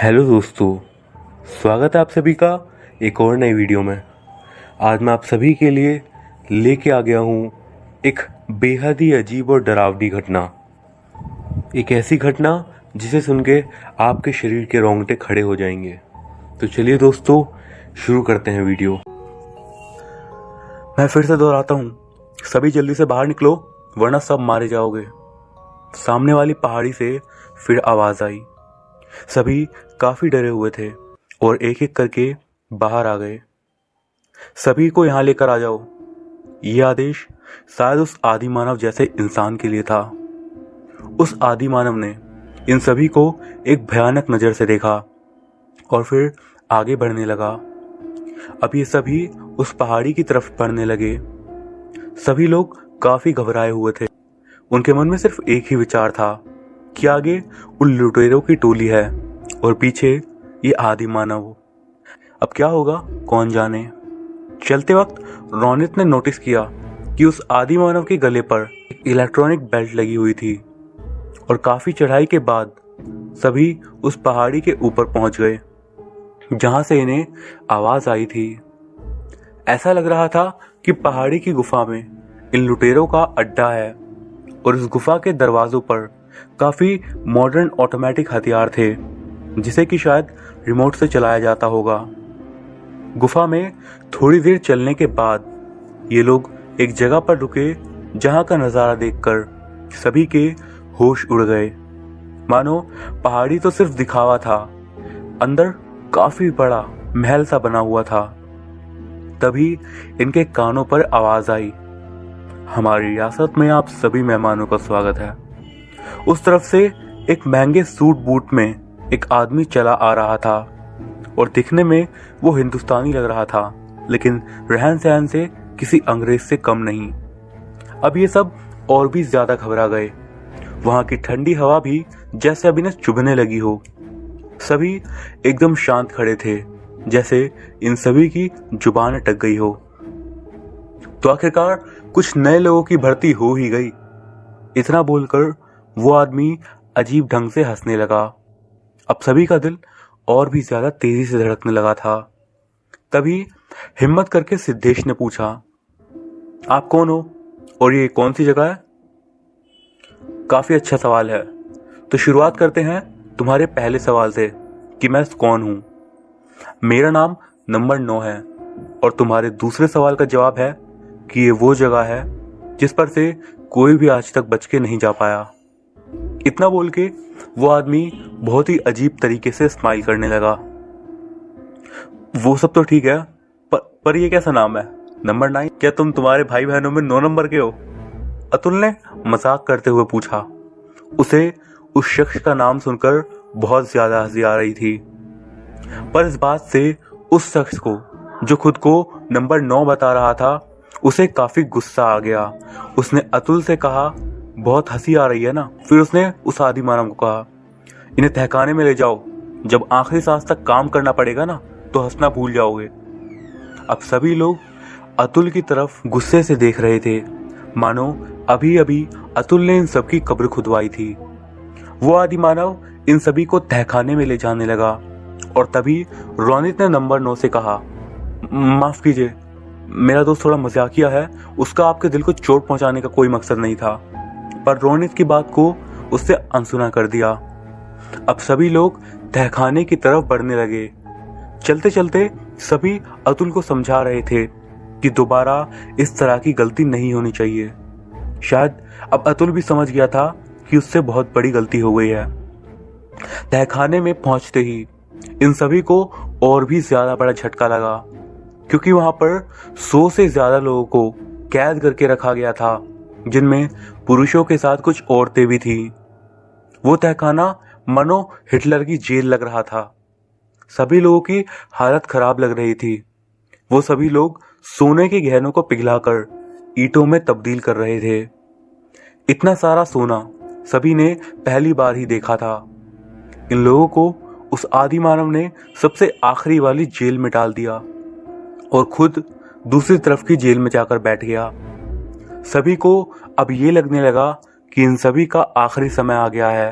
Hello दोस्तों, स्वागत है आप सभी का एक और नई वीडियो में। आज मैं आप सभी के लिए लेके आ गया हूँ एक बेहद ही अजीब और डरावनी घटना। एक ऐसी घटना जिसे सुन के आपके शरीर के रोंगटे खड़े हो जाएंगे। तो चलिए दोस्तों, शुरू करते हैं वीडियो। मैं फिर से दोहराता हूँ, सभी जल्दी से बाहर निकलो वरना सब मारे जाओगे। सामने वाली पहाड़ी से फिर आवाज़ आई। सभी काफी डरे हुए थे और एक एक करके बाहर आ गए। सभी को यहाँ लेकर आ जाओ। यह आदेश शायद उस आदि मानव जैसे इंसान के लिए था। उस आदि मानव ने इन सभी को एक भयानक नज़र से देखा और फिर आगे बढ़ने लगा। अब ये सभी उस पहाड़ी की तरफ बढ़ने लगे। सभी लोग काफी घबराए हुए थे। उनके मन में सिर्फ एक ही विचार था कि आगे उन लुटेरों की टोली है और पीछे ये आदि मानव। अब क्या होगा कौन जाने। चलते वक्त रोनित ने नोटिस किया कि उस आदि मानव के गले पर एक इलेक्ट्रॉनिक बेल्ट लगी हुई थी और काफी चढ़ाई के बाद सभी उस पहाड़ी के ऊपर पहुंच गए जहां से इन्हें आवाज आई थी। ऐसा लग रहा था कि पहाड़ी की गुफा में इन लुटेरों का अड्डा है और इस गुफा के दरवाजों पर काफी मॉडर्न ऑटोमेटिक हथियार थे जिसे कि शायद रिमोट से चलाया जाता होगा। गुफा में थोड़ी देर चलने के बाद ये लोग एक जगह पर रुके जहां का नज़ारा देखकर सभी के होश उड़ गए। मानो पहाड़ी तो सिर्फ दिखावा था, अंदर काफी बड़ा महल सा बना हुआ था। तभी इनके कानों पर आवाज आई, हमारी रियासत में आप सभी मेहमानों का स्वागत है। उस तरफ से एक महंगे सूट बूट में एक आदमी चला आ रहा था और दिखने में वो हिंदुस्तानी लग रहा था, लेकिन रहन सहन से किसी अंग्रेज से कम नहीं। अब ये सब और भी ज्यादा घबरा गए। वहां की ठंडी हवा भी जैसे अभी न चुभने लगी हो। सभी एकदम शांत खड़े थे, जैसे इन सभी की जुबान अटक गई हो। तो आखिरकार कुछ नए लोगों की भर्ती हो ही गई। इतना बोलकर वो आदमी अजीब ढंग से हंसने लगा। अब सभी का दिल और भी ज्यादा तेजी से धड़कने लगा था। तभी हिम्मत करके सिद्धेश ने पूछा, आप कौन हो और ये कौन सी जगह है? काफी अच्छा सवाल है। तो शुरुआत करते हैं तुम्हारे पहले सवाल से कि मैं कौन हूं। मेरा नाम नंबर 9 है और तुम्हारे दूसरे सवाल का जवाब है कि ये वो जगह है जिस पर से कोई भी आज तक बच के नहीं जा पाया। इतना बोल के वो आदमी बहुत ही अजीब तरीके से स्माइल करने लगा। वो सब तो ठीक है, पर ये कैसा नाम है नंबर 9? क्या तुम्हारे भाई बहनों में 9 नंबर के हो? अतुल ने मजाक करते हुए पूछा। उसे उस शख्स का नाम सुनकर बहुत ज्यादा हंसी आ रही थी, पर इस बात से उस शख्स को जो खुद को नंबर 9 बता रहा था उसे काफी गुस्सा आ गया। उसने अतुल से कहा, बहुत हंसी आ रही है ना? फिर उसने उस आदि मानव को कहा, इन्हें तहखाने में ले जाओ, जब आखिरी सांस तक काम करना पड़ेगा ना तो हंसना भूल जाओगे। अब सभी लोग अतुल की तरफ गुस्से से देख रहे थे, मानो अभी अभी अतुल ने इन सबकी कब्र खुदवाई थी। वो आदि मानव इन सभी को तहखाने में ले जाने लगा और तभी रोनित ने नंबर 9 से कहा, माफ कीजिए, मेरा दोस्त थोड़ा मजाकिया है, उसका आपके दिल को चोट पहुंचाने का कोई मकसद नहीं था। पर रोनित की बात को उससे अनसुना कर दिया। अब सभी लोग तहखाने की तरफ बढ़ने लगे। चलते चलते सभी अतुल को समझा रहे थे कि दोबारा इस तरह की गलती नहीं होनी चाहिए। शायद अब अतुल भी समझ गया था कि उससे बहुत बड़ी गलती हो गई है। तहखाने में पहुंचते ही इन सभी को और भी ज्यादा बड़ा झटका लगा, क्योंकि वहां पर 100 से ज्यादा लोगों को कैद करके रखा गया था, जिनमें पुरुषों के साथ कुछ औरतें भी थीं। वो तहखाना मनो हिटलर की जेल लग रहा था। सभी लोगों की हालत खराब लग रही थी। वो सभी लोग सोने के गहनों को पिघलाकर ईंटों में तब्दील कर रहे थे। इतना सारा सोना सभी ने पहली बार ही देखा था। इन लोगों को उस आदि मानव ने सबसे आखिरी वाली जेल में डाल दिया और खुद दूसरी तरफ की जेल में जाकर बैठ गया। सभी को अब ये लगने लगा कि इन सभी का आखिरी समय आ गया है।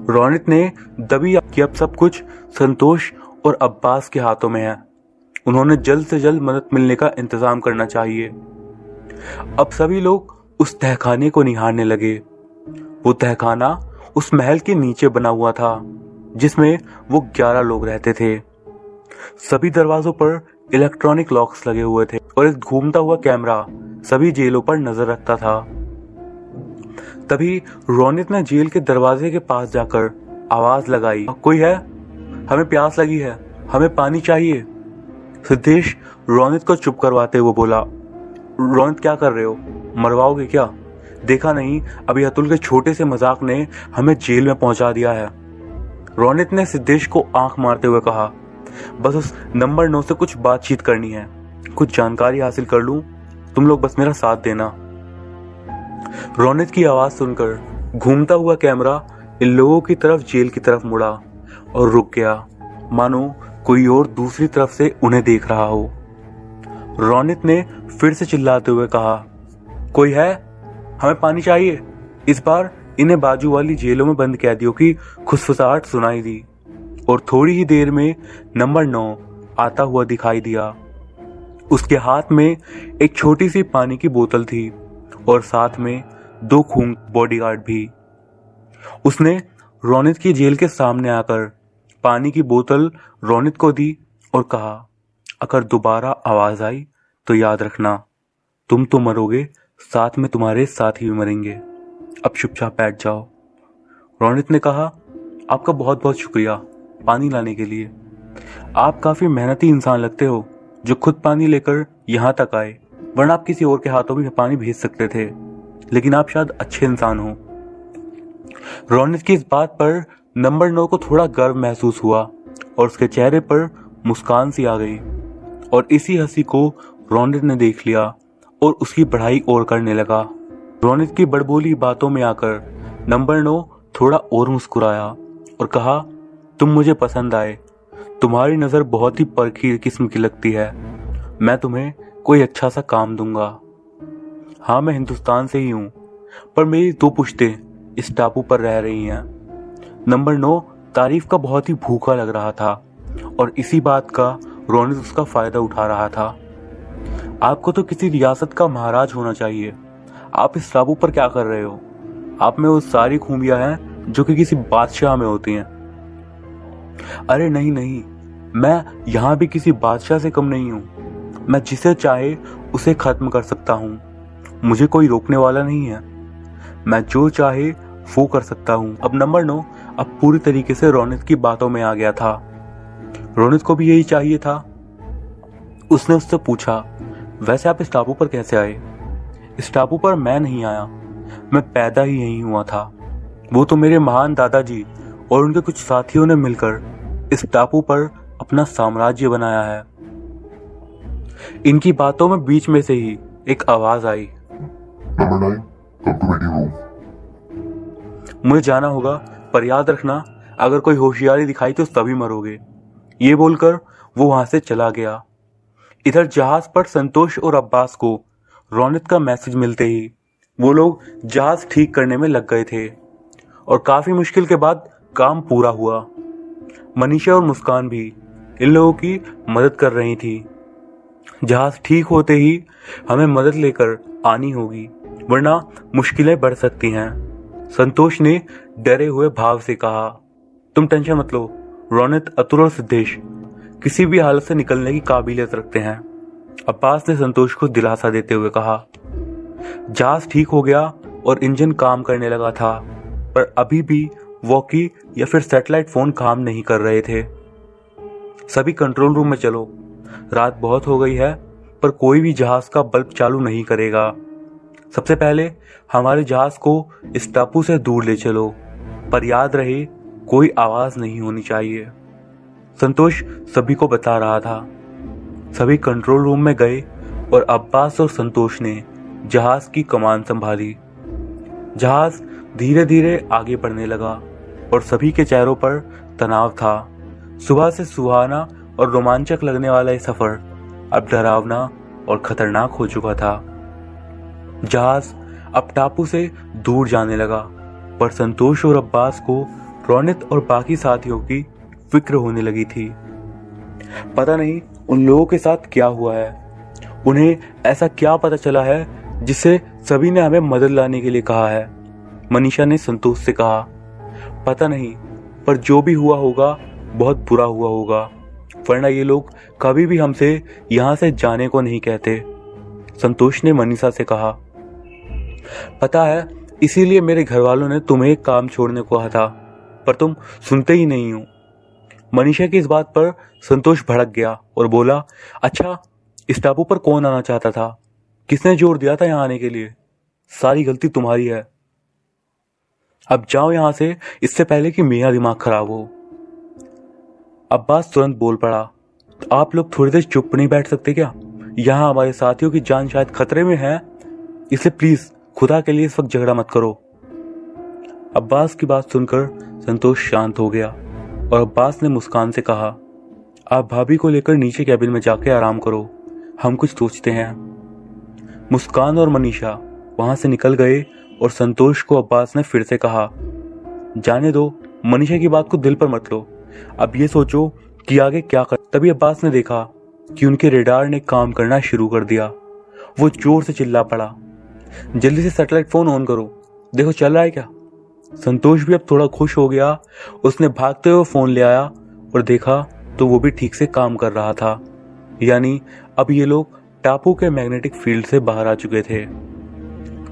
रौनित ने दबी कि अब सब कुछ संतोष और अब्बास के हाथों में है। उन्होंने जल्द से जल्द मदद मिलने का इंतजाम करना चाहिए। अब सभी लोग उस तहखाने को निहारने लगे। वो तहखाना उस महल के नीचे बना हुआ था जिसमें वो 11 लोग रहते थे। सभी दरवाजों पर इलेक्ट्रॉनिक लॉक्स लगे हुए थे और एक घूमता हुआ कैमरा सभी जेलों पर नजर रखता था। तभी रौनित ने जेल के दरवाजे के पास जाकर आवाज लगाई, कोई है? हमें प्यास लगी है, हमें पानी चाहिए। सिद्धेश रौनित को चुप करवाते हुए बोला, रौनित क्या कर रहे हो? मरवाओगे क्या? देखा नहीं अभी अतुल के छोटे से मजाक ने हमें जेल में पहुंचा दिया है। रौनित ने सिद्धेश को आंख मारते हुए कहा, बस उस नंबर 9 से कुछ बातचीत करनी है, कुछ जानकारी हासिल कर लूं, तुम लोग बस मेरा साथ देना। रौनित की आवाज सुनकर घूमता हुआ कैमरा इन लोगों की तरफ जेल की तरफ मुड़ा और रुक गया, मानो कोई और दूसरी तरफ से उन्हें देख रहा हो। रौनित ने फिर से चिल्लाते हुए कहा, कोई है? हमें पानी चाहिए। इस बार इन्हें बाजू वाली जेलों में बंद कैदियों की खुसफुसाहट सुनाई दी और थोड़ी ही देर में नंबर 9 आता हुआ दिखाई दिया। उसके हाथ में एक छोटी सी पानी की बोतल थी और साथ में 2 खून बॉडीगार्ड भी। उसने रौनित की जेल के सामने आकर पानी की बोतल रौनित को दी और कहा, अगर दोबारा आवाज आई तो याद रखना, तुम तो मरोगे, साथ में तुम्हारे साथी भी मरेंगे। अब चुपचाप बैठ जाओ। रौनित ने कहा, आपका बहुत बहुत शुक्रिया पानी लाने के लिए। आप काफी मेहनती इंसान लगते हो जो खुद पानी लेकर यहाँ तक आए, वरना आप किसी और के हाथों में पानी भेज सकते थे, लेकिन आप शायद अच्छे इंसान हो। रौनित की इस बात पर नंबर 9 को थोड़ा गर्व महसूस हुआ और उसके चेहरे पर मुस्कान सी आ गई और इसी हंसी को रौनित ने देख लिया और उसकी बढ़ाई और करने लगा। रौनित की बड़बोली बातों में आकर नंबर 9 थोड़ा और मुस्कुराया और कहा, तुम मुझे पसंद आए, तुम्हारी नज़र बहुत ही परखी किस्म की लगती है, मैं तुम्हें कोई अच्छा सा काम दूंगा। हाँ, मैं हिंदुस्तान से ही हूँ, पर मेरी 2 पुश्तें इस टापू पर रह रही हैं। नंबर 9 तारीफ का बहुत ही भूखा लग रहा था और इसी बात का रौनित उसका फायदा उठा रहा था। आपको तो किसी रियासत का महाराज होना चाहिए, आप इस टापू पर क्या कर रहे हो? आप में वो सारी खूबियां हैं जो कि किसी बादशाह में होती हैं। अरे नहीं नहीं, मैं यहाँ भी किसी बादशाह से कम नहीं हूँ। मैं जिसे चाहे उसे खत्म कर सकता हूँ, मुझे कोई रोकने वाला नहीं है। मैं जो चाहे वो कर सकता हूँ। अब नंबर 9 अब पूरी तरीके से रौनित की बातों में आ गया था। रौनित को भी यही चाहिए था। उसने उससे पूछा, वैसे आप इस टापू पर कैसे आए? इस टापू पर मैं नहीं आया, मैं पैदा ही यहीं हुआ था। वो तो मेरे महान दादाजी और उनके कुछ साथियों ने मिलकर इस टापू पर अपना साम्राज्य बनाया है। इनकी बातों में बीच में से ही एक आवाज आई, number 9, come to waiting room. मुझे जाना होगा, पर याद रखना अगर कोई होशियारी दिखाई तो सभी मरोगे। ये बोलकर वो वहां से चला गया। इधर जहाज पर संतोष और अब्बास को रौनित का मैसेज मिलते ही वो लोग जहाज ठीक करने में लग गए थे और काफी मुश्किल के बाद काम पूरा हुआ। मनीषा और मुस्कान भी इन लोगों की मदद कर रही थी। जहाज ठीक होते ही हमें मदद लेकर आनी होगी, वरना मुश्किलें बढ़ सकती हैं। संतोष ने डरे हुए भाव से कहा, तुम टेंशन मत लो, रौनित, अतुल और सिद्धेश किसी भी हालत से निकलने की काबिलियत रखते हैं। अब्बास ने संतोष को दिलासा देते हुए कहा। जहाज ठीक हो गया और इंजन काम करने लगा था, पर अभी भी वॉकी या फिर सैटेलाइट फोन काम नहीं कर रहे थे। सभी कंट्रोल रूम में चलो, रात बहुत हो गई है, पर कोई भी जहाज का बल्ब चालू नहीं करेगा। सबसे पहले हमारे जहाज को इस टापू से दूर ले चलो, पर याद रहे कोई आवाज नहीं होनी चाहिए। संतोष सभी को बता रहा था। सभी कंट्रोल रूम में गए और अब्बास और संतोष ने जहाज की कमान संभाली। जहाज धीरे धीरे आगे बढ़ने लगा और सभी के चेहरों पर तनाव था। सुबह से सुहाना और रोमांचक लगने वाला ये सफर अब डरावना और खतरनाक हो चुका था। जहाज अब टापू से दूर जाने लगा, पर संतोष और अब्बास को रोनित और बाकी साथियों की फिक्र होने लगी थी। पता नहीं उन लोगों के साथ क्या हुआ है, उन्हें ऐसा क्या पता चला है जिससे सभी ने हमें मदद लाने के लिए कहा है। मनीषा ने संतोष से कहा, पता नहीं, पर जो भी हुआ होगा बहुत बुरा हुआ होगा, वरना ये लोग कभी भी हमसे यहाँ से जाने को नहीं कहते। संतोष ने मनीषा से कहा, पता है इसीलिए मेरे घर वालों ने तुम्हें एक काम छोड़ने को कहा था, पर तुम सुनते ही नहीं हो। मनीषा की इस बात पर संतोष भड़क गया और बोला, अच्छा इस टापू पर कौन आना चाहता था? किसने जोर दिया था यहाँ आने के लिए? सारी गलती तुम्हारी है। अब जाओ यहाँ से, इससे पहले कि मेरा दिमाग खराब हो। अब्बास तुरंत बोल पड़ा, तो आप लोग थोड़ी देर चुप नहीं बैठ सकते क्या? यहाँ हमारे साथियों की जान शायद खतरे में है, इसलिए प्लीज खुदा के लिए इस वक्त झगड़ा मत करो। अब्बास की बात सुनकर संतोष शांत हो गया और अब्बास ने मुस्कान से कहा, आप भाभी को लेकर नीचे कैबिन में जाके आराम करो, हम कुछ सोचते हैं। मुस्कान और मनीषा वहां से निकल गए और संतोष को अब्बास ने फिर से कहा, जाने दो, मनीषा की बात को दिल पर मत लो, अब ये सोचो कि आगे क्या कर। तभी अब्बास ने देखा कि उनके रेडार ने काम करना शुरू कर दिया। वो जोर से चिल्ला पड़ा, जल्दी से सैटेलाइट फोन ऑन करो, देखो चल रहा है क्या। संतोष भी अब थोड़ा खुश हो गया, उसने भागते हुए फोन ले आया और देखा तो वो भी ठीक से काम कर रहा था, यानी अब ये लोग टापू के मैग्नेटिक फील्ड से बाहर आ चुके थे।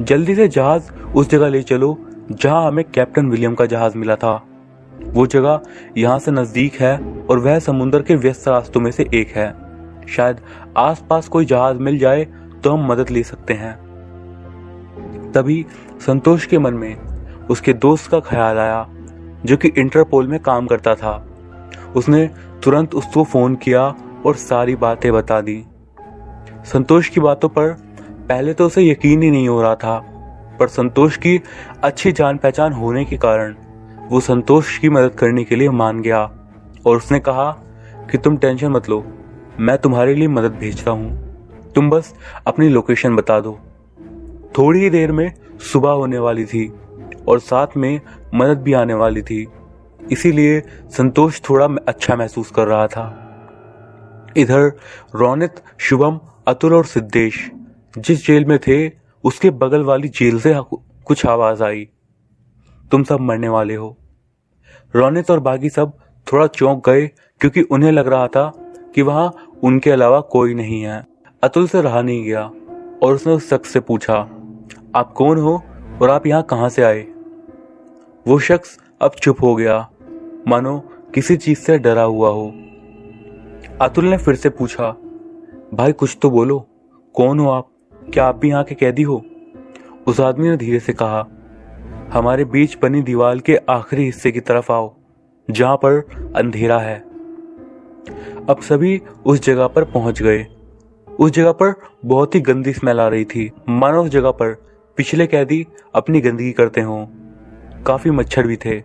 जल्दी से जहाज उस जगह ले चलो जहां हमें कैप्टन विलियम का जहाज मिला था। वो जगह यहाँ से नजदीक है और वह समुद्र के व्यस्त रास्तों में से एक है। शायद आसपास कोई जहाज मिल जाए तो हम मदद ले सकते हैं। तभी संतोष के मन में उसके दोस्त का ख्याल आया जो कि इंटरपोल में काम करता था। उसने तुरंत उसको फोन किया और सारी बातें बता दी। संतोष की बातों पर पहले तो उसे यकीन ही नहीं हो रहा था, पर संतोष की अच्छी जान पहचान होने के कारण वो संतोष की मदद करने के लिए मान गया और उसने कहा कि तुम टेंशन मत लो, मैं तुम्हारे लिए मदद भेजता हूँ, तुम बस अपनी लोकेशन बता दो। थोड़ी ही देर में सुबह होने वाली थी और साथ में मदद भी आने वाली थी, इसीलिए संतोष थोड़ा अच्छा महसूस कर रहा था। इधर रोनित, शुभम, अतुल और सिद्धेश जिस जेल में थे उसके बगल वाली जेल से कुछ आवाज आई, तुम सब मरने वाले हो। रोनित और बाकी सब थोड़ा चौंक गए क्योंकि उन्हें लग रहा था कि वहां उनके अलावा कोई नहीं है। अतुल से रहा नहीं गया और उसने उस शख्स से पूछा, आप कौन हो और आप यहाँ कहाँ से आए? वो शख्स अब चुप हो गया, मानो किसी चीज से डरा हुआ हो। अतुल ने फिर से पूछा, भाई कुछ तो बोलो, कौन हो आप? क्या आप भी यहाँ के कैदी हो? उस आदमी ने धीरे से कहा, हमारे बीच बनी दीवार के आखिरी हिस्से की तरफ आओ जहां पर अंधेरा है। अब सभी उस जगह पर पहुंच गए। उस जगह पर बहुत ही गंदी स्मेल आ रही थी, मानो उस जगह पर पिछले कैदी अपनी गंदगी करते हों। काफी मच्छर भी थे,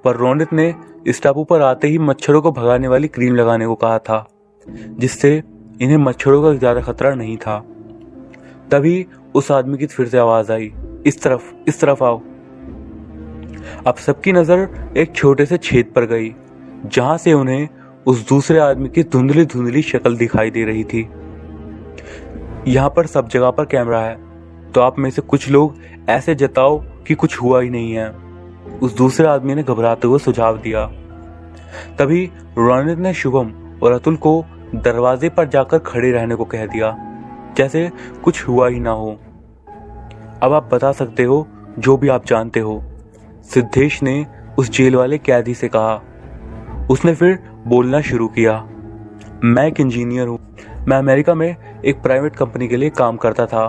पर रोनित ने इस टापू पर आते ही मच्छरों को भगाने वाली क्रीम लगाने को कहा था, जिससे इन्हें मच्छरों का ज्यादा खतरा नहीं था। तभी उस आदमी की फिर से आवाज आई, इस तरफ आओ। अब सबकी नजर एक छोटे से छेद पर गई जहां से उन्हें उस दूसरे आदमी की धुंधली धुंधली शक्ल दिखाई दे रही थी। यहाँ पर सब जगह पर कैमरा है, तो आप में से कुछ लोग ऐसे जताओ कि कुछ हुआ ही नहीं है, उस दूसरे आदमी ने घबराते हुए सुझाव दिया। तभी रोनित ने शुभम और अतुल को दरवाजे पर जाकर खड़े रहने को कह दिया, जैसे कुछ हुआ ही ना हो। अब आप बता सकते हो जो भी आप जानते हो, सिद्धेश ने उस जेल वाले कैदी से कहा। उसने फिर बोलना शुरू किया, मैं एक इंजीनियर हूँ, मैं अमेरिका में एक प्राइवेट कंपनी के लिए काम करता था।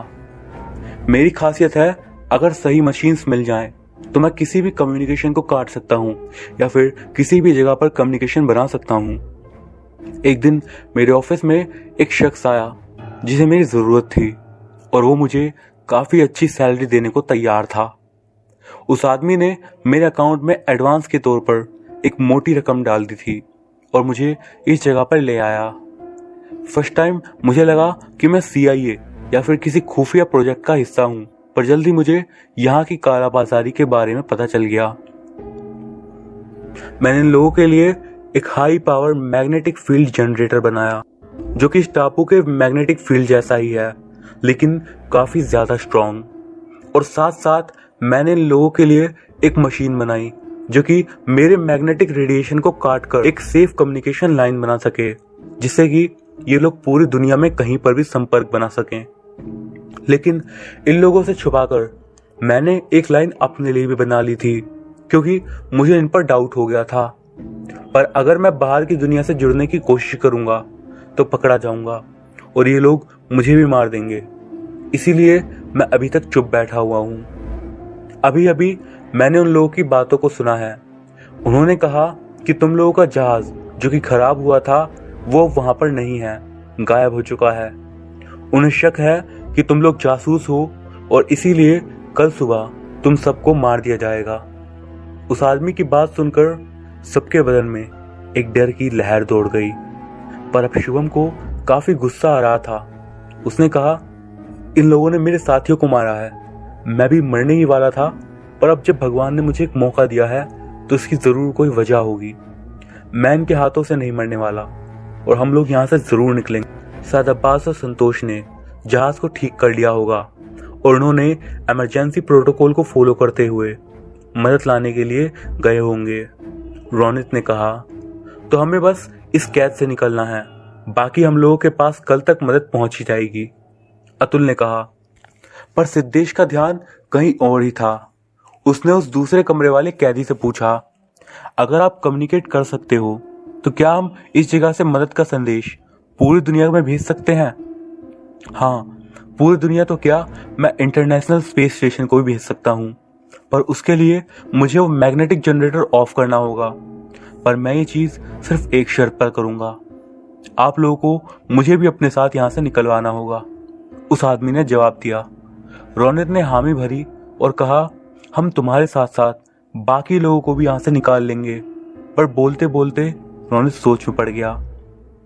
मेरी खासियत है, अगर सही मशीन्स मिल जाएं तो मैं किसी भी कम्युनिकेशन को काट सकता हूँ या फिर किसी भी जगह पर कम्युनिकेशन बना सकता हूँ। एक दिन मेरे ऑफिस में एक शख्स आया जिसे मेरी ज़रूरत थी और वो मुझे काफ़ी अच्छी सैलरी देने को तैयार था। उस आदमी ने मेरे अकाउंट में एडवांस के तौर पर एक मोटी रकम डाल दी थी और मुझे इस जगह पर ले आया। फर्स्ट टाइम मुझे लगा कि मैं CIA या फिर किसी खुफिया प्रोजेक्ट का हिस्सा हूँ, पर जल्दी मुझे यहाँ की कालाबाजारी के बारे में पता चल गया। मैंने इन लोगों के लिए एक high power magnetic field generator बनाया जो कि इस टापू के मैग्नेटिक फील्ड जैसा ही है, लेकिन काफ़ी ज़्यादा स्ट्रॉन्ग। और साथ साथ मैंने इन लोगों के लिए एक मशीन बनाई जो कि मेरे मैग्नेटिक रेडिएशन को काट कर एक सेफ कम्युनिकेशन लाइन बना सके, जिससे कि ये लोग पूरी दुनिया में कहीं पर भी संपर्क बना सकें। लेकिन इन लोगों से छुपाकर मैंने एक लाइन अपने लिए भी बना ली थी, क्योंकि मुझे इन पर डाउट हो गया था। पर अगर मैं बाहर की दुनिया से जुड़ने की कोशिश करूंगा तो पकड़ा जाऊंगा और ये लोग मुझे भी मार देंगे। इसीलिए मैं अभी तक चुप बैठा हुआ हूं। अभी अभी मैंने उन लोगों की बातों को सुना है। उन्होंने कहा कि तुम लोगों का जहाज जो कि खराब हुआ था वो वहां पर नहीं है, गायब हो चुका है। उन्हें शक है कि तुम लोग जासूस हो और इसीलिए कल सुबह तुम सबको मार दिया जाएगा। उस आदमी की बात सुनकर सबके बदन में एक डर की लहर दौड़ गई। पर अब शुभम को काफी गुस्सा आ रहा था। उसने कहा, इन लोगों ने मेरे साथियों को मारा है, मैं भी मरने ही वाला था, पर अब जब भगवान ने मुझे एक मौका दिया है तो इसकी जरूर कोई वजह होगी। मैं इनके हाथों से नहीं मरने वाला और हम लोग यहाँ से जरूर निकलेंगे। शायद अब्बास और संतोष ने जहाज को ठीक कर लिया होगा और उन्होंने इमरजेंसी प्रोटोकॉल को फॉलो करते हुए मदद लाने के लिए गए होंगे। रोनित ने कहा, तो हमें बस इस कैद से निकलना है, बाकी हम लोगों के पास कल तक मदद पहुंच ही जाएगी। अतुल ने कहा। पर सिद्धेश का ध्यान कहीं और ही था। उसने उस दूसरे कमरे वाले कैदी से पूछा, अगर आप कम्युनिकेट कर सकते हो तो क्या हम इस जगह से मदद का संदेश पूरी दुनिया में भेज सकते हैं? हाँ, पूरी दुनिया तो क्या, मैं इंटरनेशनल स्पेस स्टेशन को भी भेज सकता हूँ, पर उसके लिए मुझे वो मैग्नेटिक जनरेटर ऑफ करना होगा। पर मैं ये चीज़ सिर्फ एक शर्त पर करूँगा, आप लोगों को मुझे भी अपने साथ यहाँ से निकलवाना होगा। उस आदमी ने जवाब दिया। रोनित ने हामी भरी और कहा, हम तुम्हारे साथ साथ बाकी लोगों को भी यहाँ से निकाल लेंगे। पर बोलते बोलते रोनित सोच में पड़ गया,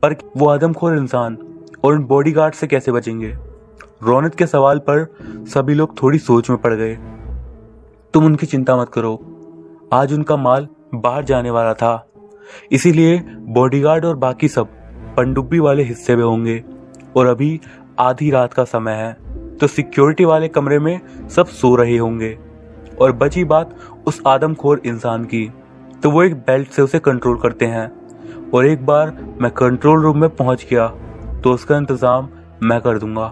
पर वो आदमखोर इंसान और उन बॉडीगार्ड से कैसे बचेंगे? रोनित के सवाल पर सभी लोग थोड़ी सोच में पड़ गए। तुम उनकी चिंता मत करो, आज उनका माल बाहर जाने वाला था, इसीलिए बॉडीगार्ड और बाकी सब पनडुब्बी वाले हिस्से में होंगे और अभी आधी रात का समय है, तो सिक्योरिटी वाले कमरे में सब सो रहे होंगे। और बची बात उस आदमखोर इंसान की, तो वो एक बेल्ट से उसे कंट्रोल करते हैं और एक बार मैं कंट्रोल रूम में पहुंच गया तो उसका इंतज़ाम मैं कर दूंगा।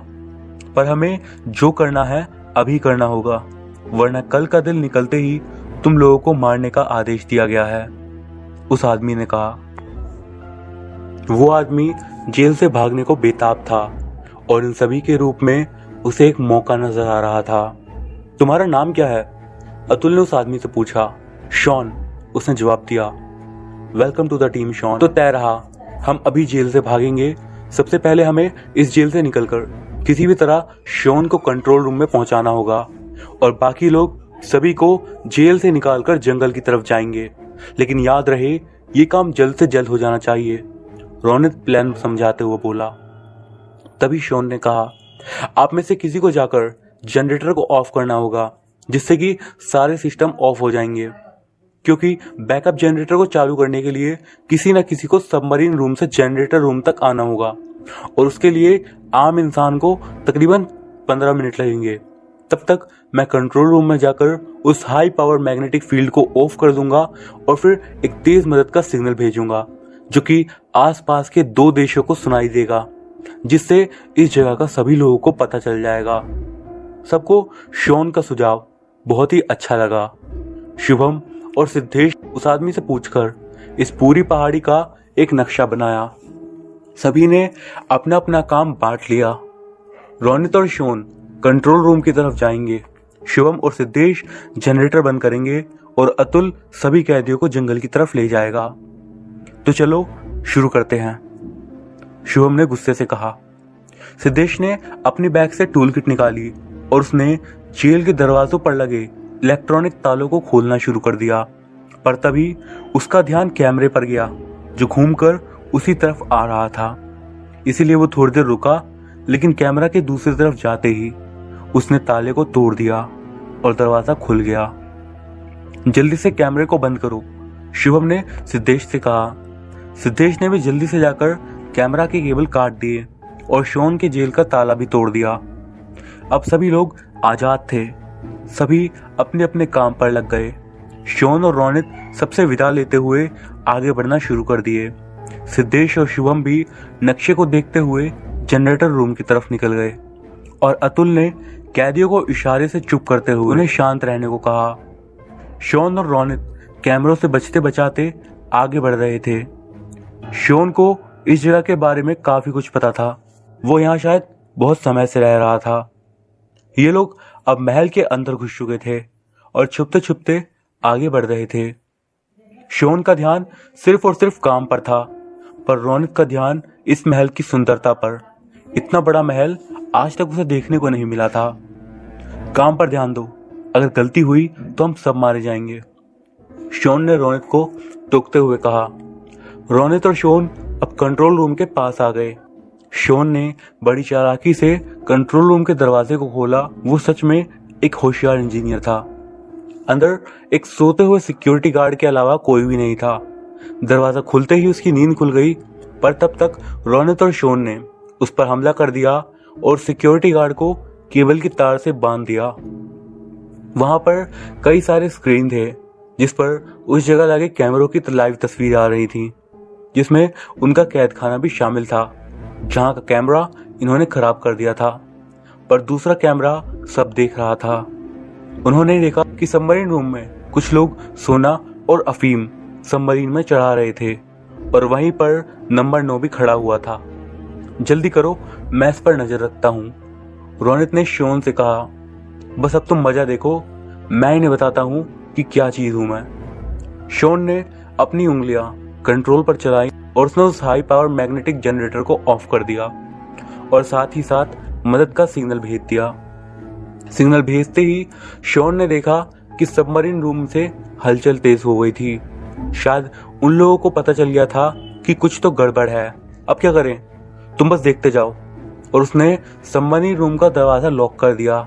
पर हमें जो करना है अभी करना होगा, वरना कल का दिन निकलते ही तुम लोगों को मारने का आदेश दिया गया है। उस आदमी ने कहा। वो आदमी जेल से भागने को बेताब था और इन सभी के रूप में उसे एक मौका नजर आ रहा था। तुम्हारा नाम क्या है? अतुल ने उस आदमी से पूछा। शॉन, उसने जवाब दिया। Welcome to the team Sean. तो तय रहा, हम अभी जेल से भागेंगे। सबसे पहले हमें इस जेल से निकलकर किसी भी तरह शॉन को कंट्रोल रूम में पहुंचाना होगा और बाकी लोग सभी को जेल से निकालकर जंगल की तरफ जाएंगे। लेकिन याद रहे, ये काम जल्द से जल्द हो जाना चाहिए, रोनित प्लान समझाते हुए बोला। तभी शॉन ने कहा, आप में से किसी को जाकर जनरेटर को ऑफ करना होगा, जिससे कि सारे सिस्टम ऑफ हो जाएंगे, क्योंकि बैकअप जनरेटर को चालू करने के लिए किसी न किसी को सबमरीन रूम से जनरेटर रूम तक आना होगा और उसके लिए आम इंसान को तकरीबन 15 मिनट लगेंगे। तब तक मैं कंट्रोल रूम में जाकर उस हाई पावर मैग्नेटिक फील्ड को ऑफ कर दूंगा और फिर एक तेज मदद का सिग्नल भेजूंगा जो कि आसपास के 2 देशों को सुनाई देगा, जिससे इस जगह का सभी लोगों को पता चल जाएगा। सबको शॉन का सुझाव बहुत ही अच्छा लगा। शुभम और सिद्धेश उस आदमी से पूछकर इस पूरी पहाड़ी का एक नक्शा बनाया। सभी ने अपना अपना काम बांट लिया। रोनित और शॉन कंट्रोल रूम की तरफ जाएंगे, शुभम और सिद्धेश जनरेटर बंद करेंगे और अतुल सभी कैदियों को जंगल की तरफ ले जाएगा। तो चलो शुरू करते हैं, शुभम ने गुस्से से कहा। सिद्धेश ने अपनी बैग से टूल किट निकाली और उसने जेल के दरवाजों पर लगे इलेक्ट्रॉनिक तालों को खोलना शुरू कर दिया। पर तभी उसका ध्यान कैमरे पर गया जो घूमकर उसी तरफ आ रहा था। इसीलिए वो थोड़ी देर रुका, लेकिन कैमरा के दूसरी तरफ जाते ही उसने ताले को तोड़ दिया और दरवाजा खुल गया। जल्दी से कैमरे को बंद करो, शुभम ने सिद्धेश से कहा। सिद्धेश ने भी जल्दी से जाकर कैमरा के केबल काट दिए और शॉन के जेल का ताला भी तोड़ दिया। अब सभी लोग आजाद थे। सभी अपने अपने काम पर लग गए। शॉन और रोनित सबसे विदा लेते हुए आगे बढ़ना शुरू कर दिए। सिद्धेश और शुभम भी नक्शे को देखते हुए जनरेटर रूम की तरफ निकल गए और अतुल ने कैदियों को इशारे से चुप करते हुए उन्हें शांत रहने को कहा। शॉन और रोनित कैमरों से बचते बचाते आगे बढ़ रहे थे। शॉन को इस जगह के बारे में काफी कुछ पता था। वो यहाँ शायद बहुत समय से रह रहा था। ये लोग अब महल के अंदर घुस चुके थे और छुपते छुपते आगे बढ़ रहे थे। शॉन का ध्यान सिर्फ और सिर्फ काम पर था, पर रोनित का ध्यान इस महल की सुंदरता पर। इतना बड़ा महल आज तक उसे देखने को नहीं मिला था। काम पर ध्यान दो, अगर गलती हुई तो हम सब मारे जाएंगे, शॉन ने रोनित को टोकते हुए कहा। रोनित और शॉन अब कंट्रोल रूम के पास आ गए। शॉन ने बड़ी चालाकी से कंट्रोल रूम के दरवाजे को खोला। वो सच में एक होशियार इंजीनियर था। अंदर एक सोते हुए सिक्योरिटी गार्ड के अलावा कोई भी नहीं था। दरवाजा खुलते ही उसकी नींद खुल गई, पर तब तक रोनित और शॉन ने उस पर हमला कर दिया और सिक्योरिटी गार्ड को केबल की तार से बांध दिया। वहां पर कई सारे स्क्रीन थे जिस पर उस जगह लगे कैमरों की लाइव तस्वीर आ रही थी, जिसमें उनका कैद खाना भी शामिल था, जहां का कैमरा इन्होंने खराब कर दिया था, पर दूसरा कैमरा सब देख रहा था। उन्होंने देखा कि सबमरीन रूम में कुछ लोग सोना और अफीम सबमरीन में चढ़ा रहे थे और वहीं पर नंबर 9 भी खड़ा हुआ था। जल्दी करो, मैं इस पर नजर रखता हूँ, रोनित ने शॉन से कहा। बस अब तुम मजा देखो, मैं इन्हें बताता हूँ कि क्या चीज हूं मैं। शॉन ने अपनी उंगलियां कंट्रोल पर चलाई और उसने उस हाई पावर मैग्नेटिक जनरेटर को ऑफ कर दिया और साथ ही साथ मदद का सिग्नल भेज दिया। सिग्नल भेजते ही शॉन ने देखा कि सबमरीन रूम से हलचल तेज हो गई थी। शायद उन लोगों को पता चल गया था कि कुछ तो गड़बड़ है। अब क्या करें, तुम बस देखते जाओ। और उसने सबमरीन रूम का दरवाजा लॉक कर दिया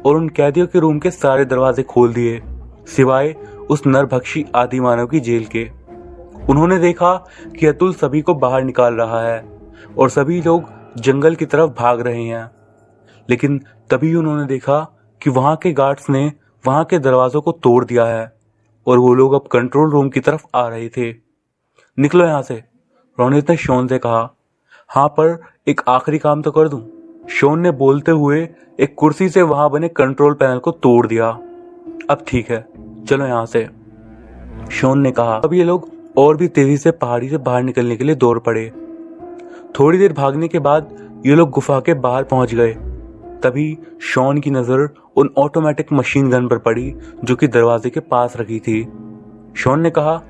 और उन कैदियों के रूम के सारे दरवाजे खोल दिए, सिवाय उस नरभक्षी आदि मानव की जेल के। उन्होंने देखा कि अतुल सभी को बाहर निकाल रहा है और सभी लोग जंगल की तरफ भाग रहे हैं। लेकिन तभी उन्होंने देखा कि वहां के गार्ड्स ने वहां के दरवाजों को तोड़ दिया है और वो लोग अब कंट्रोल रूम की तरफ आ रहे थे। निकलो यहां से, रोनित ने शॉन से कहा। हाँ, पर एक आखिरी काम तो कर दूं, शॉन ने बोलते हुए एक कुर्सी से वहां बने कंट्रोल पैनल को तोड़ दिया। अब ठीक है, चलो यहां से, शॉन ने कहा। अब ये लोग और भी तेजी से पहाड़ी से बाहर निकलने के लिए दौड़ पड़े। थोड़ी देर भागने के बाद ये लोग गुफा के बाहर पहुंच गए। तभी शॉन की नजर उन ऑटोमेटिक मशीन गन पर पड़ी जो कि दरवाजे के पास रखी थी। शॉन ने कहा,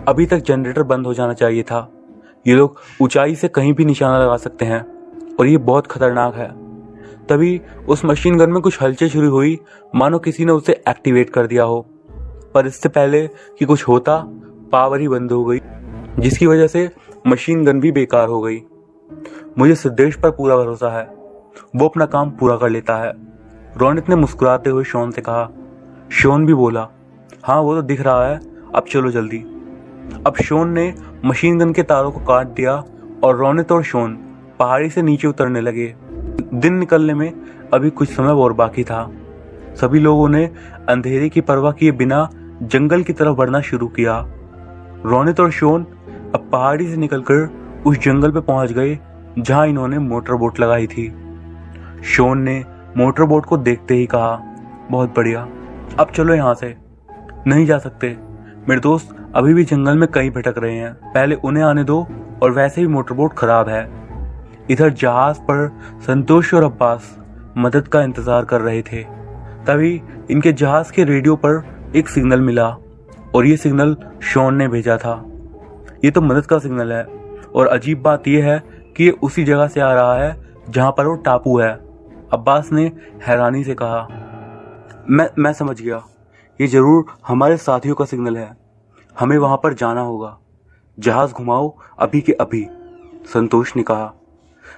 अभी तक जनरेटर बंद हो जाना चाहिए था। ये लोग ऊंचाई से कहीं भी निशाना लगा सकते हैं और ये बहुत खतरनाक है। तभी उस मशीन गन में कुछ हलचल शुरू हुई, मानो किसी ने उसे एक्टिवेट कर दिया हो। पर इससे पहले कि कुछ होता, पावर ही बंद हो गई, जिसकी वजह से मशीन गन भी बेकार हो गई। मुझे सिद्धेश पर पूरा भरोसा है, वो अपना काम पूरा कर लेता है, रोनित ने मुस्कुराते हुए शॉन से कहा। शॉन भी बोला, हाँ वो तो दिख रहा है, अब चलो जल्दी। अब शॉन ने मशीन गन के तारों को काट दिया और रोनित और शॉन पहाड़ी से नीचे उतरने लगे। दिन निकलने में अभी कुछ समय और बाकी था। सभी लोगों ने अंधेरे की परवाह किए बिना जंगल की तरफ बढ़ना शुरू किया। रोनित और शॉन अब पहाड़ी से निकलकर उस जंगल पे पहुंच गए जहां इन्होंने मोटर बोट लगाई थी। शॉन ने मोटर बोट को देखते ही कहा, बहुत बढ़िया, अब चलो यहाँ से। नहीं जा सकते, मेरे दोस्त अभी भी जंगल में कहीं भटक रहे हैं, पहले उन्हें आने दो, और वैसे भी मोटर बोट खराब है। इधर जहाज पर संतोष और अब्बास मदद का इंतजार कर रहे थे। तभी इनके जहाज के रेडियो पर एक सिग्नल मिला और ये सिग्नल शॉन ने भेजा था। ये तो मदद का सिग्नल है और अजीब बात यह है कि ये उसी जगह से आ रहा है जहां पर वो टापू है, अब्बास ने हैरानी से कहा। मैं समझ गया, ये जरूर हमारे साथियों का सिग्नल है, हमें वहां पर जाना होगा। जहाज घुमाओ अभी के अभी, संतोष ने कहा।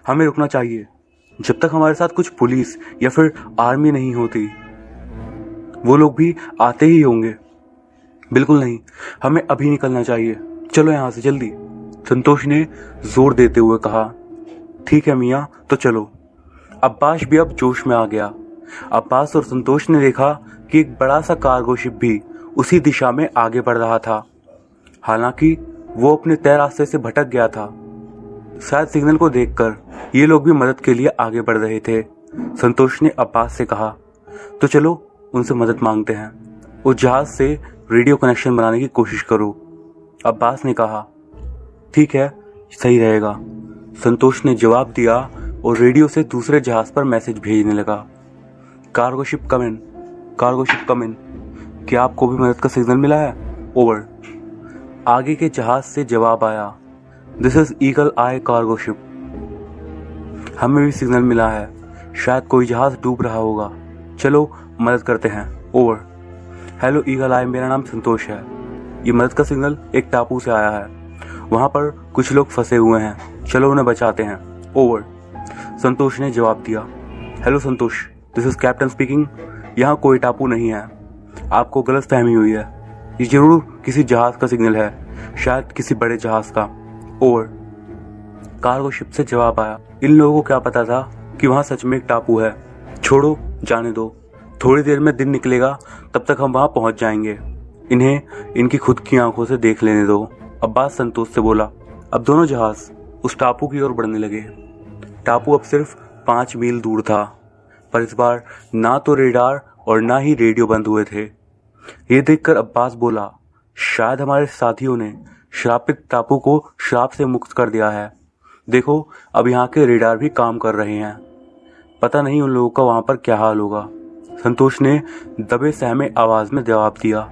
हमें रुकना चाहिए जब तक हमारे साथ कुछ पुलिस या फिर आर्मी नहीं होती। वो लोग भी आते ही होंगे। बिल्कुल नहीं, हमें अभी निकलना चाहिए, चलो यहाँ से जल्दी, संतोष ने जोर देते हुए कहा। ठीक है मियाँ, तो चलो। अब्बास भी अब जोश में आ गया। अब्बास और संतोष ने देखा कि एक बड़ा सा कार्गो शिप भी उसी दिशा में आगे बढ़ रहा था। हालांकि वो अपने तय रास्ते से भटक गया था। शायद सिग्नल को देखकर ये लोग भी मदद के लिए आगे बढ़ रहे थे। संतोष ने अब्बास से कहा, तो चलो उनसे मदद मांगते हैं, उस जहाज से रेडियो कनेक्शन बनाने की कोशिश करो। अब्बास ने कहा, ठीक है, सही रहेगा। संतोष ने जवाब दिया और रेडियो से दूसरे जहाज पर मैसेज भेजने लगा। कार्गो शिप कम इन, कार्गो शिप कम इन। क्या आपको भी मदद का सिग्नल मिला है? ओवर। आगे के जहाज से जवाब आया, this is eagle I cargo ship. हमें भी सिग्नल मिला है, शायद कोई जहाज डूब रहा होगा, चलो मदद करते हैं। ओवर। हेलो ईगल आई, मेरा नाम संतोष है। ये मदद का सिग्नल एक टापू से आया है, वहां पर कुछ लोग फंसे हुए हैं, चलो उन्हें बचाते हैं। ओवर। संतोष ने जवाब दिया, hello Santosh, this is captain speaking. यहाँ कोई टापू नहीं है, आपको गलतफहमी हुई है, ये जरूर किसी जहाज का सिग्नल है, शायद किसी बड़े जहाज का। ओवर। कार्गो शिप से जवाब आया, इन लोगों को क्या पता था कि वहां सच में एक टापू है, छोड़ो जाने दो, थोड़ी देर में दिन निकलेगा, तब तक हम वहां पहुंच जाएंगे, इन्हें इनकी खुद की आंखों से देख लेने दो। अब्बास संतोष से बोला। अब दोनों जहाज उस टापू की ओर बढ़ने लगे। टापू अब सिर्फ 5 मील दूर था, पर इस बार ना तो रेडार और ना ही रेडियो बंद हुए थे। ये देखकर अब्बास बोला, शायद हमारे साथियों ने श्रापित टापू को श्राप से मुक्त कर दिया है। देखो, अब यहाँ के रेडार भी काम कर रहे हैं, पता नहीं उन लोगों का वहां पर क्या हाल होगा। संतोष ने दबे सहमे आवाज में जवाब दिया।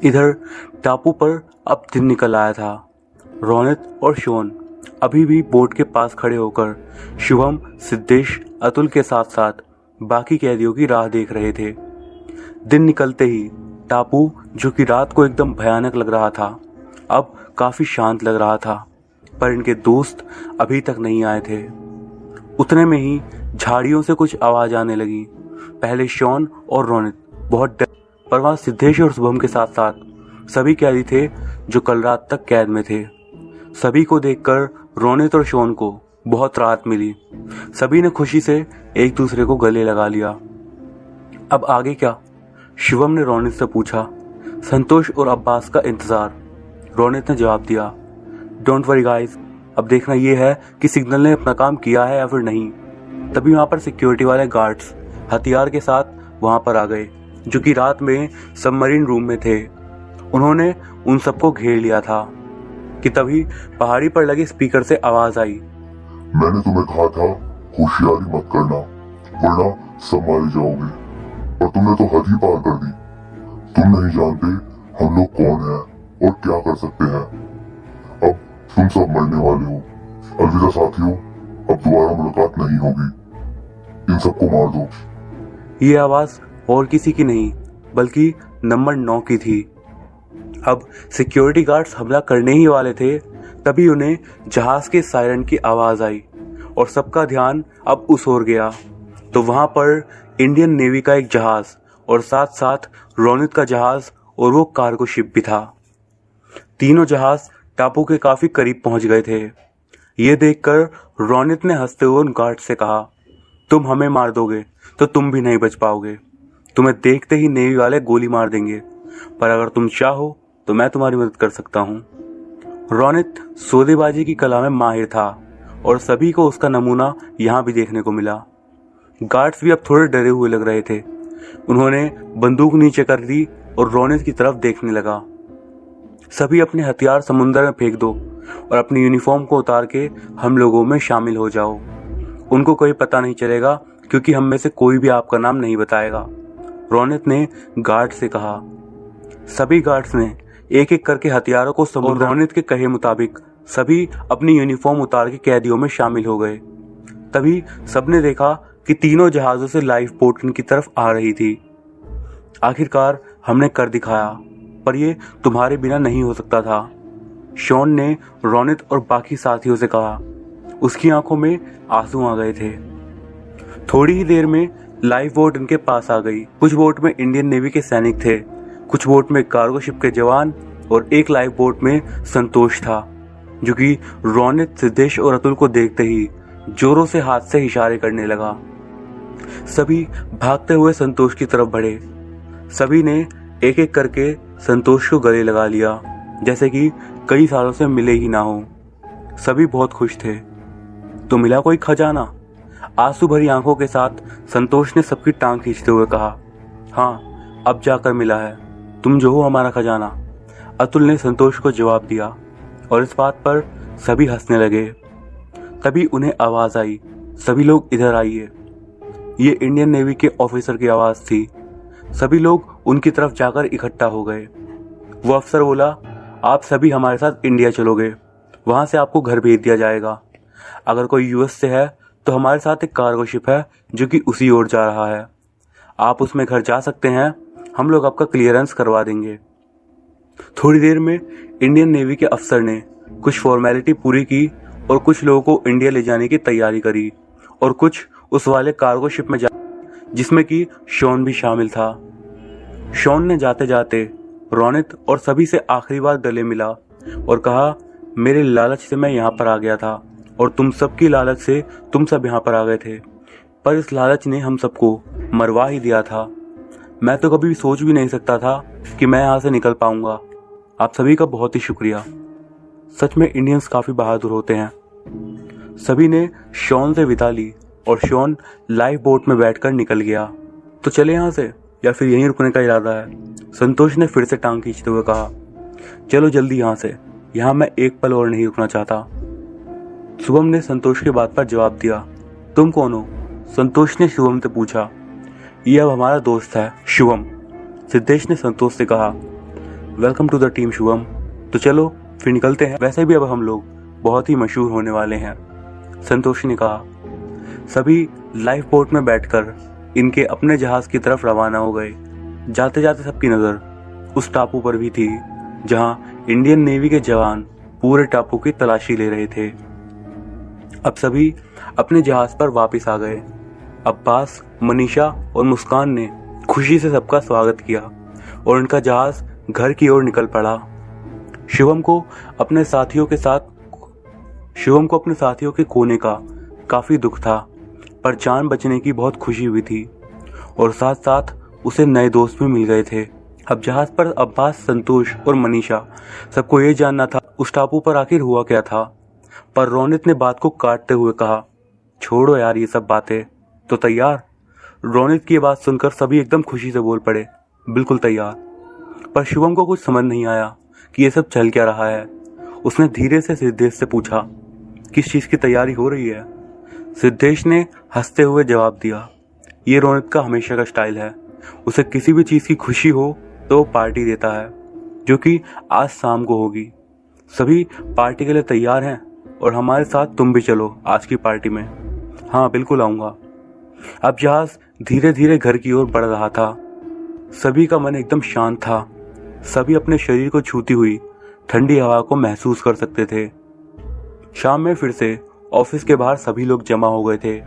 इधर टापू पर अब दिन निकल आया था। रोनित और शोन अभी भी बोट के पास खड़े होकर शुभम, सिद्धेश, अतुल के साथ साथ बाकी कैदियों की राह देख रहे थे। दिन निकलते ही टापू, जो कि रात को एकदम भयानक लग रहा था, अब काफी शांत लग रहा था, पर इनके दोस्त अभी तक नहीं आए थे। उतने में ही झाड़ियों से कुछ आवाज आने लगी। पहले शॉन और रोनित बहुत डर, पर वहां सिद्धेश और शुभम के साथ साथ सभी कैदी थे जो कल रात तक कैद में थे। सभी को देखकर रोनित और शॉन को बहुत राहत मिली। सभी ने खुशी से एक दूसरे को गले लगा लिया। अब आगे क्या? शुभम ने रोनित से पूछा। संतोष और अब्बास का इंतजार, रोनित ने जवाब दिया। डोंट वरी गाइस, अब देखना यह है कि सिग्नल ने अपना काम किया है या फिर नहीं। तभी वहां पर सिक्योरिटी वाले गार्ड्स हथियार के साथ वहां पर आ गए, जो कि रात में सबमरीन रूम में थे। उन्होंने उन सबको घेर लिया था कि तभी पहाड़ी पर लगे स्पीकर से आवाज आई, मैंने तुम्हें कहा था होशियारी मत करना, वरना सब मारे जाओगे, और तुमने तो हद ही पार कर दी। तुम नहीं जानते हम लोग कौन हैं और क्या कर सकते हैं। अब तुम सब मरने वाले हो। अलविदा साथियों, अब दोबारा मुलाकात नहीं होगी। इन सबको मार दो। ये आवाज और किसी की नहीं बल्कि नंबर 9 की थी। अब सिक्योरिटी गार्ड्स हमला करने ही वाले थे, तभी उन्हें जहाज के सायरन की आवाज आई और सबका ध्यान अब उस ओर गया। तो वहां पर इंडियन नेवी का एक जहाज और साथ साथ रोनित का जहाज और वो कार्गो शिप भी था। तीनों जहाज टापू के काफी करीब पहुंच गए थे। ये देखकर रोनित ने हंसते हुए उन गार्ड से कहा, तुम हमें मार दोगे तो तुम भी नहीं बच पाओगे। तुम्हें देखते ही नेवी वाले गोली मार देंगे, पर अगर तुम चाहो तो मैं तुम्हारी मदद कर सकता हूँ। रोनित सौदेबाजी की कला में माहिर था और सभी को उसका नमूना यहाँ भी देखने को मिला। गार्ड्स भी अब थोड़े डरे हुए लग रहे थे। उन्होंने बंदूक नीचे कर दी और रोनित की तरफ देखने लगा। सभी अपने हथियार समुद्र में फेंक दो और अपनी यूनिफॉर्म को उतार के हम लोगों में शामिल हो जाओ। उनको कोई पता नहीं चलेगा क्योंकि हम में से कोई भी आपका नाम नहीं बताएगा, रोनित ने गार्ड से कहा। सभी गार्ड्स ने एक एक करके हथियारों को समुद्र, रोनित के कहे मुताबिक सभी अपनी यूनिफॉर्म उतार के कैदियों में शामिल हो गए। तभी सबने देखा कि तीनों जहाजों से लाइफ बोट इनकी तरफ आ रही थी। आखिरकार हमने कर दिखाया, पर ये तुम्हारे बिना नहीं हो सकता था, शॉन ने रोनित और बाकी साथियों से कहा। उसकी आंखों में आंसू आ गए थे। थोड़ी ही देर में लाइफ बोट इनके पास आ गई। कुछ बोट में इंडियन नेवी के सैनिक थे, कुछ बोट में कार्गो शिप के जवान और एक लाइफ बोट में संतोष था, जो कि रोनित, सिद्धेश और अतुल को देखते ही जोरों से हाथ से इशारे करने लगा। सभी भागते हुए संतोष की तरफ बढ़े। सभी ने एक एक करके संतोष को गले लगा लिया, जैसे कि कई सालों से मिले ही ना हो। सभी बहुत खुश थे। तो मिला कोई खजाना? आंसू भरी आंखों के साथ संतोष ने सबकी टांग खींचते हुए कहा। हाँ, अब जाकर मिला है, तुम जो हो हमारा खजाना, अतुल ने संतोष को जवाब दिया। और इस बात पर सभी हंसने लगे। तभी उन्हें आवाज आई, सभी लोग इधर आइए। ये इंडियन नेवी के ऑफिसर की आवाज थी। सभी लोग उनकी तरफ जाकर इकट्ठा हो गए। वो अफसर बोला, आप सभी हमारे साथ इंडिया चलोगे, वहां से आपको घर भेज दिया जाएगा। अगर कोई यूएस से है तो हमारे साथ एक कार्गो शिप है जो कि उसी ओर जा रहा है, आप उसमें घर जा सकते हैं, हम लोग आपका क्लियरेंस करवा देंगे। थोड़ी देर में इंडियन नेवी के अफसर ने कुछ फॉर्मेलिटी पूरी की और कुछ लोगों को इंडिया ले जाने की तैयारी करी और कुछ उस वाले कार्गो शिप में जा, जिसमें कि शॉन भी शामिल था। शॉन ने जाते जाते रोनित और सभी से आखिरी बार गले मिला और कहा, मेरे लालच से मैं यहाँ पर आ गया था और तुम सबकी लालच से तुम सब यहाँ पर आ गए थे, पर इस लालच ने हम सबको मरवा ही दिया था। मैं तो कभी सोच भी नहीं सकता था कि मैं यहाँ से निकल पाऊंगा। आप सभी का बहुत ही शुक्रिया। सच में इंडियंस काफ़ी बहादुर होते हैं। सभी ने शॉन से विदा ली और शॉन लाइफ बोट में बैठकर निकल गया। तो चले यहाँ से या फिर यहीं रुकने का इरादा है? संतोष ने फिर से टांग खींचते हुए कहा। चलो जल्दी यहाँ से, यहाँ मैं एक पल और नहीं रुकना चाहता। शुभम ने संतोष की बात पर जवाब दिया। तुम कौन हो? संतोष ने शुभम से पूछा। ये अब हमारा दोस्त है शुभम, सिद्धेश ने संतोष से कहा। Welcome to the team Shubham. तो चलो फिर निकलते हैं, वैसे भी अब हम लोग बहुत ही मशहूर होने वाले हैं, संतोष ने कहा। सभी लाइफ बोट में बैठकर इनके अपने जहाज की तरफ रवाना हो गए। जाते जाते सबकी नज़र उस टापू पर भी थी जहां इंडियन नेवी के जवान पूरे टापू की तलाशी ले रहे थे। अब सभी अपने जहाज पर वापस आ गए। अब्बास, मनीषा और मुस्कान ने खुशी से सबका स्वागत किया और उनका जहाज घर की ओर निकल पड़ा। शिवम को अपने साथियों के खोने का काफी दुख था, पर जान बचने की बहुत खुशी हुई थी और साथ साथ उसे नए दोस्त भी मिल गए थे। अब जहाज पर अब्बास, संतोष और मनीषा सबको ये जानना था उस टापू पर आखिर हुआ क्या था। पर रोनित ने बात को काटते हुए कहा, छोड़ो यार ये सब बातें, तो तैयार? रोनित की बात सुनकर सभी एकदम खुशी से बोल पड़े, बिल्कुल तैयार। पर शिवम को कुछ समझ नहीं आया कि ये सब चल क्या रहा है। उसने धीरे से सिद्धेश से पूछा, किस चीज़ की तैयारी हो रही है? सिद्धेश ने हंसते हुए जवाब दिया, ये रोनित का हमेशा का स्टाइल है, उसे किसी भी चीज़ की खुशी हो तो वो पार्टी देता है, जो कि आज शाम को होगी। सभी पार्टी के लिए तैयार हैं और हमारे साथ तुम भी चलो आज की पार्टी में। हाँ बिल्कुल आऊँगा। अब जहाज धीरे धीरे घर की ओर बढ़ रहा था। सभी का मन एकदम शांत था। सभी अपने शरीर को छूती हुई ठंडी हवा को महसूस कर सकते थे। शाम में फिर से ऑफिस के बाहर सभी लोग जमा हो गए थे।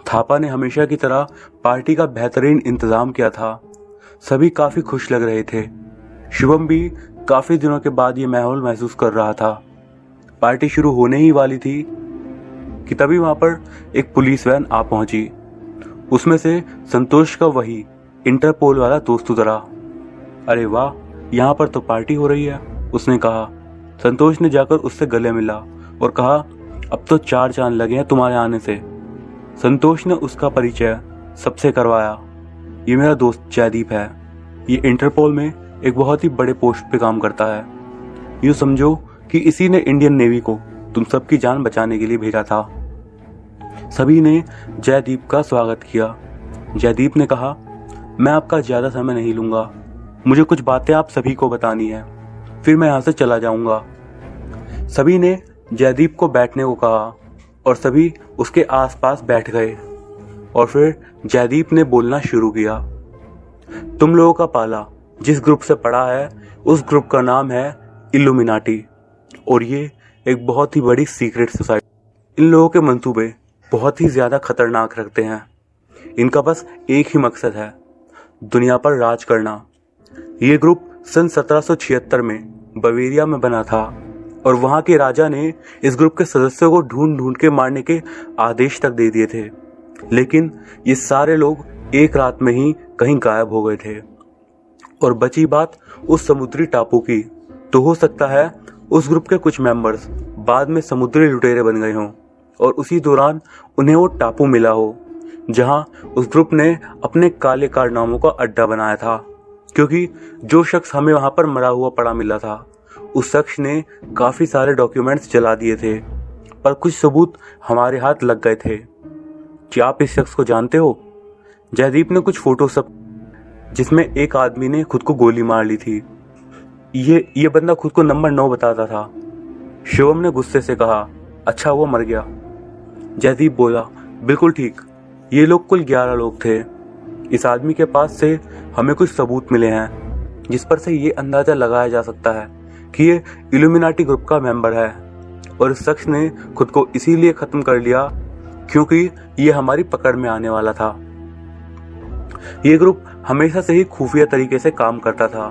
थापा ने हमेशा की तरह पार्टी का बेहतरीन इंतजाम किया था। सभी काफी खुश लग रहे थे। शुभम भी काफी दिनों के बाद ये माहौल महसूस कर रहा था। पार्टी शुरू होने ही वाली थी कि तभी वहां पर एक पुलिस वैन आ पहुंची। उसमें से संतोष का वही इंटरपोल वाला दोस्त उतरा। अरे वाह, यहाँ पर तो पार्टी हो रही है, उसने कहा। संतोष ने जाकर उससे गले मिला और कहा, अब तो 4 चांद लगे हैं तुम्हारे आने से। संतोष ने उसका परिचय सबसे करवाया। ये मेरा दोस्त जयदीप है, ये इंटरपोल में एक बहुत ही बड़े पोस्ट पे काम करता है। यूँ समझो कि इसी ने इंडियन नेवी को तुम सबकी जान बचाने के लिए भेजा था। सभी ने जयदीप का स्वागत किया। जयदीप ने कहा, मैं आपका ज़्यादा समय नहीं लूँगा, मुझे कुछ बातें आप सभी को बतानी है, फिर मैं यहाँ से चला जाऊँगा। सभी ने जयदीप को बैठने को कहा और सभी उसके आसपास बैठ गए और फिर जयदीप ने बोलना शुरू किया। तुम लोगों का पाला जिस ग्रुप से पड़ा है उस ग्रुप का नाम है इल्यूमिनाटी और ये एक बहुत ही बड़ी सीक्रेट सोसाइटी। इन लोगों के मंसूबे बहुत ही ज़्यादा खतरनाक रखते हैं। इनका बस एक ही मकसद है, दुनिया पर राज करना ये ग्रुप सन 1776 में बवेरिया में बना था और वहाँ के राजा ने इस ग्रुप के सदस्यों को ढूंढ ढूंढ के मारने के आदेश तक दे दिए थे, लेकिन ये सारे लोग एक रात में ही कहीं गायब हो गए थे। और बची बात उस समुद्री टापू की, तो हो सकता है उस ग्रुप के कुछ मेंबर्स बाद में समुद्री लुटेरे बन गए हों और उसी दौरान उन्हें वो टापू मिला हो जहां उस ग्रुप ने अपने काले कारनामों का अड्डा बनाया था, क्योंकि जो शख्स हमें वहां पर मरा हुआ पड़ा मिला था उस शख्स ने काफ़ी सारे डॉक्यूमेंट्स जला दिए थे, पर कुछ सबूत हमारे हाथ लग गए थे। क्या आप इस शख्स को जानते हो? जयदीप ने कुछ फोटो सब जिसमें एक आदमी ने खुद को गोली मार ली थी। ये बंदा खुद को नंबर 9 बताता था। शिवम ने गुस्से से कहा, अच्छा वो मर गया। जयदीप बोला, बिल्कुल ठीक, ये लोग कुल 11 लोग थे। इस आदमी के पास से हमें कुछ सबूत मिले हैं जिस पर से ये अंदाजा लगाया जा सकता है कि ये इल्यूमिनाटी ग्रुप का मेंबर है और इस शख्स ने खुद को इसीलिए खत्म कर लिया क्योंकि ये हमारी पकड़ में आने वाला था। ये ग्रुप हमेशा से ही खुफिया तरीके से काम करता था।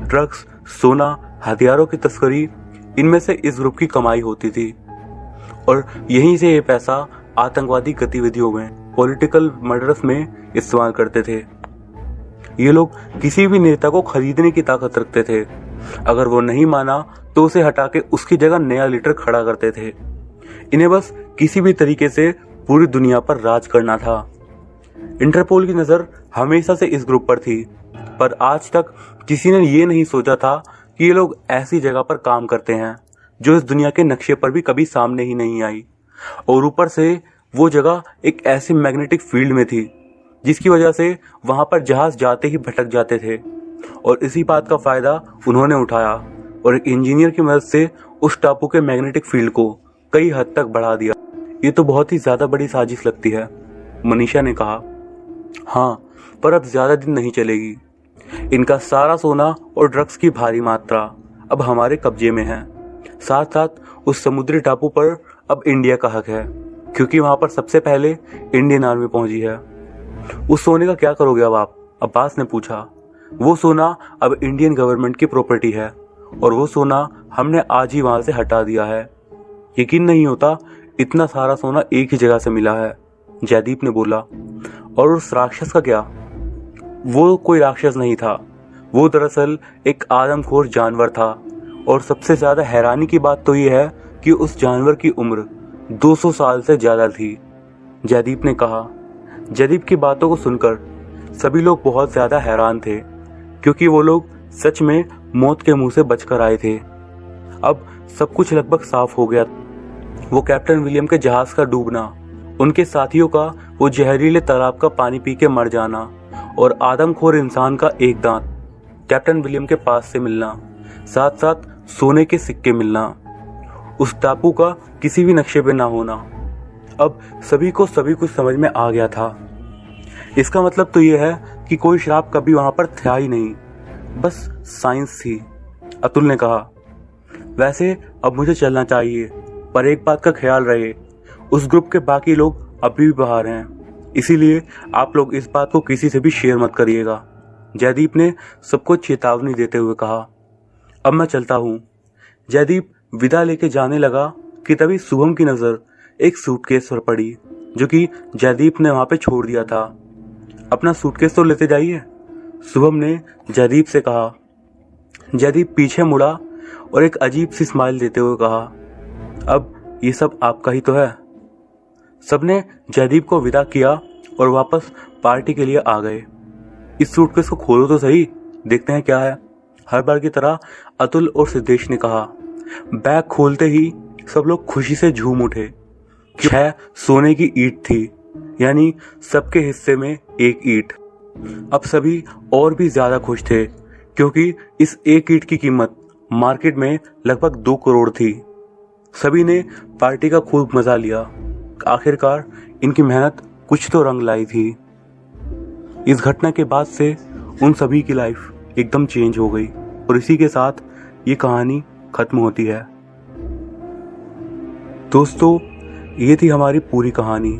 ड्रग्स, सोना, हथियारों की तस्करी, इनमें से इस ग्रुप की कमाई होती थी और यहीं से ये पैसा आतंकवादी गतिविधियों में, पॉलिटिकल मर्डर्स में इस्तेमाल करते थे। ये लोग किसी भी नेता को खरीदने की ताकत रखते थे। अगर वो नहीं माना तो उसे हटा के उसकी जगह नया लीडर खड़ा करते थे। इन्हें बस किसी भी तरीके से पूरी दुनिया पर राज करना था। इंटरपोल की नज़र हमेशा से इस ग्रुप पर थी, पर आज तक किसी ने ये नहीं सोचा था कि ये लोग ऐसी जगह पर काम करते हैं जो इस दुनिया के नक्शे पर भी कभी सामने ही नहीं आई, और ऊपर से वो जगह एक ऐसी मैग्नेटिक फील्ड में थी जिसकी वजह से वहां पर जहाज जाते ही भटक जाते थे। और इसी बात का फायदा उन्होंने उठाया और एक इंजीनियर की मदद से उस टापू के मैग्नेटिक फील्ड को कई हद तक बढ़ा दिया। ये तो बहुत ही ज्यादा बड़ी साजिश लगती है, मनीषा ने कहा। हाँ, पर अब ज्यादा दिन नहीं चलेगी। इनका सारा सोना और ड्रग्स की भारी मात्रा अब हमारे कब्जे में है। साथ साथ उस समुद्री टापू पर अब इंडिया का हक है, क्योंकि वहां पर सबसे पहले इंडियन आर्मी पहुंची है। उस सोने का क्या करोगे अब आप? अब्बास ने पूछा। वो सोना अब इंडियन गवर्नमेंट की प्रॉपर्टी है और वो सोना हमने आज ही वहां से हटा दिया है। यकीन नहीं होता इतना सारा सोना एक ही जगह से मिला है, जयदीप ने बोला। और उस राक्षस का क्या? वो कोई राक्षस नहीं था, वो दरअसल एक आदमखोर जानवर था। और सबसे ज्यादा हैरानी की बात तो ये है कि उस जानवर की उम्र 200 साल से ज्यादा थी, जयदीप ने कहा। जयदीप की बातों को सुनकर सभी लोग बहुत ज्यादा हैरान थे, क्योंकि वो लोग सच में मौत के मुंह से बचकर आए थे। अब सब कुछ लगभग साफ हो गया। वो कैप्टन विलियम के जहाज का डूबना, उनके साथियों का वो जहरीले तालाब का पानी पी के मर जाना और आदमखोर इंसान का एक दांत कैप्टन विलियम के पास से मिलना, साथ साथ सोने के सिक्के मिलना, उस टापू का किसी भी नक्शे पे ना होना, अब सभी को सभी कुछ समझ में आ गया था। इसका मतलब तो यह है कि कोई शराब कभी वहां पर था ही नहीं, बस साइंस थी, अतुल ने कहा। वैसे अब मुझे चलना चाहिए, पर एक बात का ख्याल रहे, उस ग्रुप के बाकी लोग अभी भी बाहर हैं, इसीलिए आप लोग इस बात को किसी से भी शेयर मत करिएगा, जयदीप ने सबको चेतावनी देते हुए कहा। अब मैं चलता हूँ। जयदीप विदा लेके जाने लगा कि तभी शुभम की नज़र एक सूटकेस पर पड़ी जो कि जयदीप ने वहां पे छोड़ दिया था। अपना सूटकेस तो लेते जाइए, शुभम ने जयदीप से कहा। जयदीप पीछे मुड़ा और एक अजीब सी स्माइल देते हुए कहा, अब ये सब आपका ही तो है। सबने जयदीप को विदा किया और वापस पार्टी के लिए आ गए। इस सूटकेस को खोलो तो सही, देखते हैं क्या है, हर बार की तरह अतुल और सिद्धेश ने कहा। बैग खोलते ही सब लोग खुशी से झूम उठे। 6 सोने की ईंट थी, यानी सबके हिस्से में एक ईंट। अब सभी और भी ज्यादा खुश थे, क्योंकि इस एक ईंट की कीमत मार्केट में लगभग 2 करोड़ थी। सभी ने पार्टी का खूब मजा लिया। आखिरकार इनकी मेहनत कुछ तो रंग लाई थी। इस घटना के बाद से उन सभी की लाइफ एकदम चेंज हो गई और इसी के साथ ये कहानी खत्म होती है। दोस्तों, ये थी हमारी पूरी कहानी।